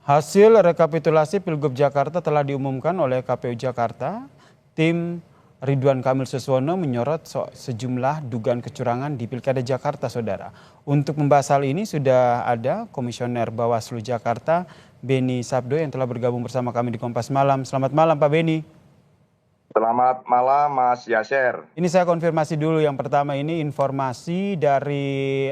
Hasil rekapitulasi Pilgub Jakarta telah diumumkan oleh KPU Jakarta. Tim Ridwan Kamil Suswono menyorot sejumlah dugaan kecurangan di Pilkada Jakarta, Saudara. Untuk membahas hal ini sudah ada Komisioner Bawaslu Jakarta, Beni Sabdo, yang telah bergabung bersama kami di Kompas Malam. Selamat malam, Pak Beni. Selamat malam, Mas Yaser. Ini saya konfirmasi dulu, yang pertama ini informasi dari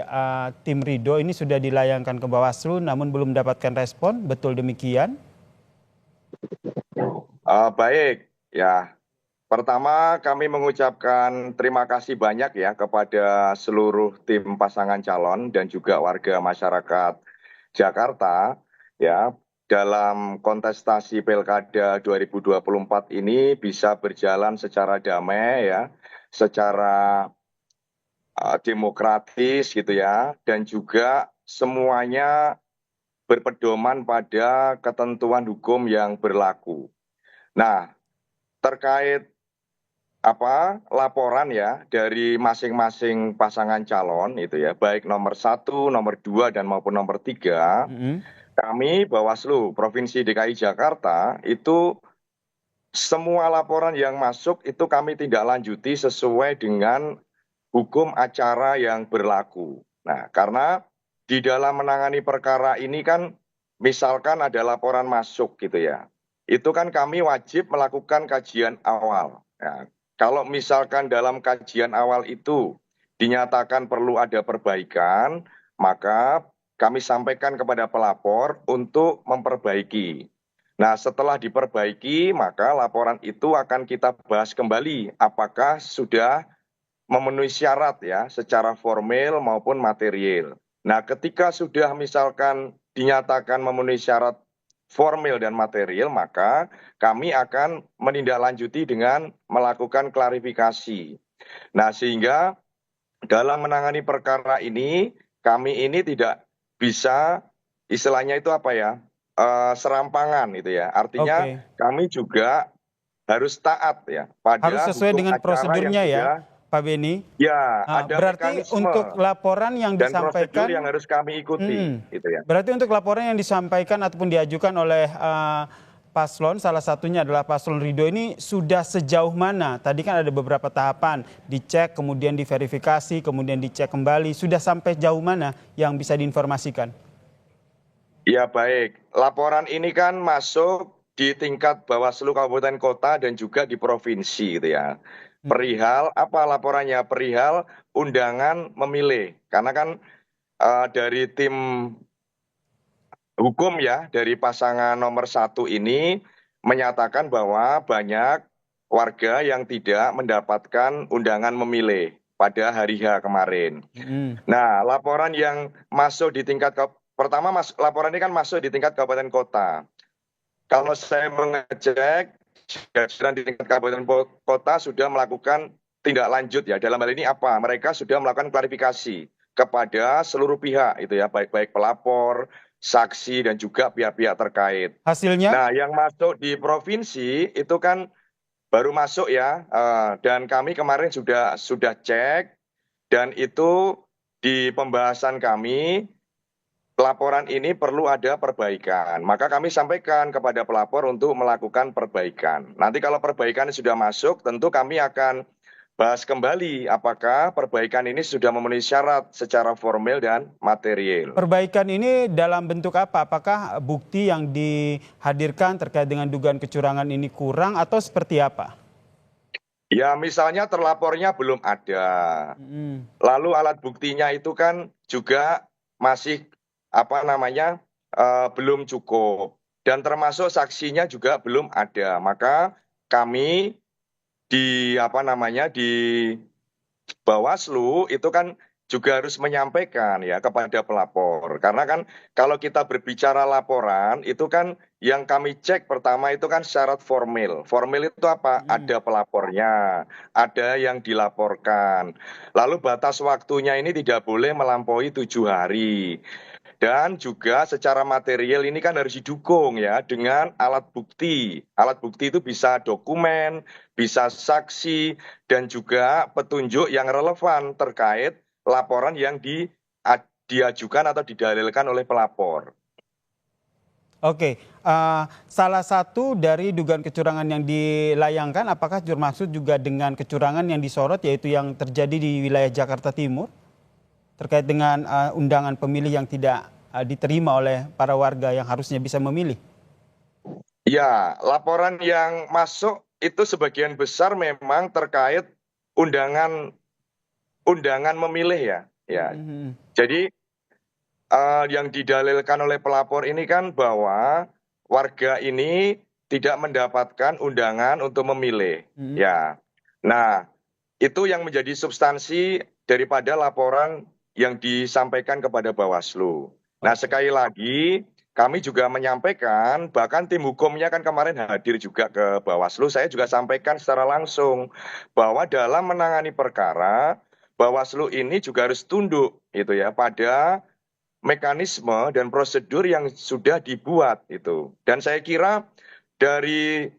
tim Rido ini sudah dilayangkan ke Bawaslu namun belum mendapatkan respon, betul demikian? Baik, ya. Pertama kami mengucapkan terima kasih banyak ya kepada seluruh tim pasangan calon dan juga warga masyarakat Jakarta ya dalam kontestasi Pilkada 2024 ini bisa berjalan secara damai ya, secara demokratis gitu ya, dan juga semuanya berpedoman pada ketentuan hukum yang berlaku. Nah, terkait laporan ya dari masing-masing pasangan calon itu ya, baik nomor 1, nomor 2 dan maupun nomor 3, kami Bawaslu Provinsi DKI Jakarta itu semua laporan yang masuk itu kami tindak lanjuti sesuai dengan hukum acara yang berlaku. Nah, karena di dalam menangani perkara ini kan misalkan ada laporan masuk gitu ya, itu kan kami wajib melakukan kajian awal. Nah, kalau misalkan dalam kajian awal itu dinyatakan perlu ada perbaikan, maka kami sampaikan kepada pelapor untuk memperbaiki. Nah, setelah diperbaiki, maka laporan itu akan kita bahas kembali apakah sudah memenuhi syarat ya secara formil maupun material. Nah, ketika sudah misalkan dinyatakan memenuhi syarat formil dan material, maka kami akan menindaklanjuti dengan melakukan klarifikasi. Nah, sehingga dalam menangani perkara ini, kami ini tidak bisa istilahnya itu serampangan gitu ya. Artinya Oke. kami juga harus taat ya Harus pada sesuai hukum dengan acara yang prosedurnya ya, sudah. Pak Beni. Ya, ada Berarti untuk mekanisme laporan yang dan prosedur yang disampaikan, harus kami ikuti, gitu ya. berarti untuk laporan yang disampaikan ataupun diajukan oleh paslon, salah satunya adalah paslon Rido ini sudah sejauh mana? Tadi kan ada beberapa tahapan, dicek, kemudian diverifikasi, kemudian dicek kembali. Sudah sampai jauh mana yang bisa diinformasikan? Ya baik, laporan ini kan masuk di tingkat Bawaslu Kabupaten Kota dan juga di provinsi gitu ya. Perihal apa laporannya? Perihal undangan memilih. Karena kan dari tim hukum ya, dari pasangan nomor 1 ini menyatakan bahwa banyak warga yang tidak mendapatkan undangan memilih pada hari H kemarin. Nah, laporan yang masuk di tingkat pertama laporan ini kan masuk di tingkat kabupaten kota. Kalau saya mengecek, jajaran di tingkat kabupaten kota sudah melakukan tindak lanjut ya. Dalam hal ini apa? Mereka sudah melakukan klarifikasi kepada seluruh pihak itu ya, baik-baik pelapor, saksi dan juga pihak-pihak terkait. Hasilnya? Nah, yang masuk di provinsi itu kan baru masuk ya, dan kami kemarin sudah cek dan itu di pembahasan kami laporan ini perlu ada perbaikan. Maka kami sampaikan kepada pelapor untuk melakukan perbaikan. Nanti kalau perbaikan sudah masuk, tentu kami akan bahas kembali apakah perbaikan ini sudah memenuhi syarat secara formil dan material. Perbaikan ini dalam bentuk apa? Apakah bukti yang dihadirkan terkait dengan dugaan kecurangan ini kurang atau seperti apa? Ya misalnya terlapornya belum ada. Lalu alat buktinya itu kan juga masih belum cukup. Dan termasuk saksinya juga belum ada. Maka kami di Bawaslu itu kan juga harus menyampaikan ya kepada pelapor. Karena kan kalau kita berbicara laporan itu kan yang kami cek pertama itu kan syarat formil. Formil itu apa? Ada pelapornya, ada yang dilaporkan. Lalu batas waktunya ini tidak boleh melampaui 7 hari. Dan juga secara material ini kan harus didukung ya dengan alat bukti. Alat bukti itu bisa dokumen, bisa saksi, dan juga petunjuk yang relevan terkait laporan yang diajukan atau didalilkan oleh pelapor. Oke, salah satu dari dugaan kecurangan yang dilayangkan apakah termaksud juga dengan kecurangan yang disorot yaitu yang terjadi di wilayah Jakarta Timur terkait dengan undangan pemilih yang tidak diterima oleh para warga yang harusnya bisa memilih? Ya, laporan yang masuk itu sebagian besar memang terkait undangan undangan memilih ya. Ya, Mhm. jadi yang didalilkan oleh pelapor ini kan bahwa warga ini tidak mendapatkan undangan untuk memilih. Mhm. Ya, nah itu yang menjadi substansi daripada laporan yang disampaikan kepada Bawaslu. Nah Oke. sekali lagi kami juga menyampaikan, bahkan tim hukumnya kan kemarin hadir juga ke Bawaslu, saya juga sampaikan secara langsung bahwa dalam menangani perkara, Bawaslu ini juga harus tunduk gitu ya pada mekanisme dan prosedur yang sudah dibuat itu. Dan saya kira dari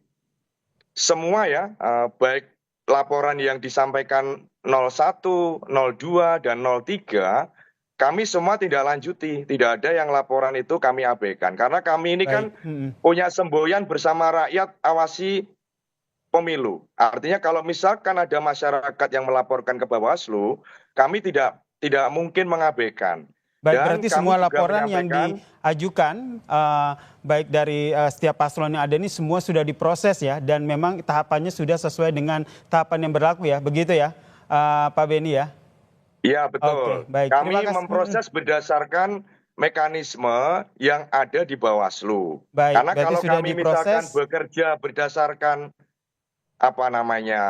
semua ya, baik laporan yang disampaikan 01, 02, dan 03, kami semua tidak lanjuti. Tidak ada yang laporan itu kami abaikan. Karena kami ini Baik. kan punya semboyan bersama rakyat awasi pemilu. Artinya kalau misalkan ada masyarakat yang melaporkan ke Bawaslu, kami tidak mungkin mengabaikan. Baik, Dan berarti kami semua juga laporan yang menyampaikan, diajukan, baik dari setiap paslon yang ada ini semua sudah diproses ya, dan memang tahapannya sudah sesuai dengan tahapan yang berlaku ya, begitu ya, Pak Beni ya? ya Oke, betul. baik. Terima Kami kasih. memproses berdasarkan mekanisme yang ada di Bawaslu. Baik, Karena berarti kalau sudah kami misalkan diproses. bekerja berdasarkan apa namanya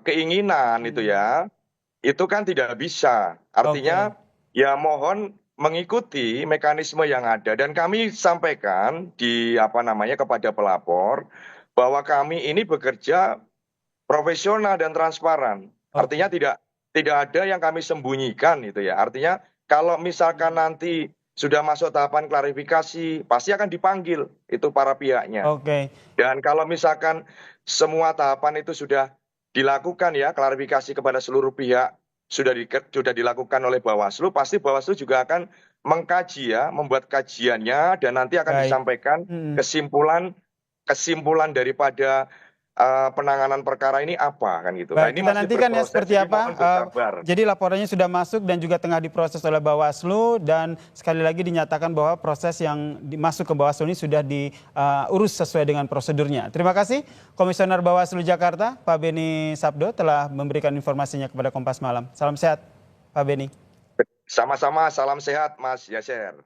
keinginan itu Mm, ya, itu kan tidak bisa. Oke, Artinya ya mohon mengikuti mekanisme yang ada dan kami sampaikan di apa namanya kepada pelapor bahwa kami ini bekerja profesional dan transparan. Artinya oke. tidak ada yang kami sembunyikan itu ya. Artinya kalau misalkan Mm, nanti sudah masuk tahapan klarifikasi, pasti akan dipanggil itu para pihaknya. Oke, Dan kalau misalkan semua tahapan itu sudah dilakukan ya, klarifikasi kepada seluruh pihak sudah dilakukan oleh Bawaslu, pasti Bawaslu juga akan mengkaji ya, membuat kajiannya dan nanti akan baik. disampaikan Mm. kesimpulan kesimpulan daripada penanganan perkara ini apa kan gitu. Nah Baik, ini kita masih nantikan ya berproses, seperti jadi apa. mohon bersabar. Jadi laporannya sudah masuk dan juga tengah diproses oleh Bawaslu dan sekali lagi dinyatakan bahwa proses yang masuk ke Bawaslu ini sudah diurus sesuai dengan prosedurnya. Terima kasih Komisioner Bawaslu Jakarta, Pak Beni Sabdo telah memberikan informasinya kepada Kompas Malam. Salam sehat, Pak Beni. Sama-sama, salam sehat Mas Yaser.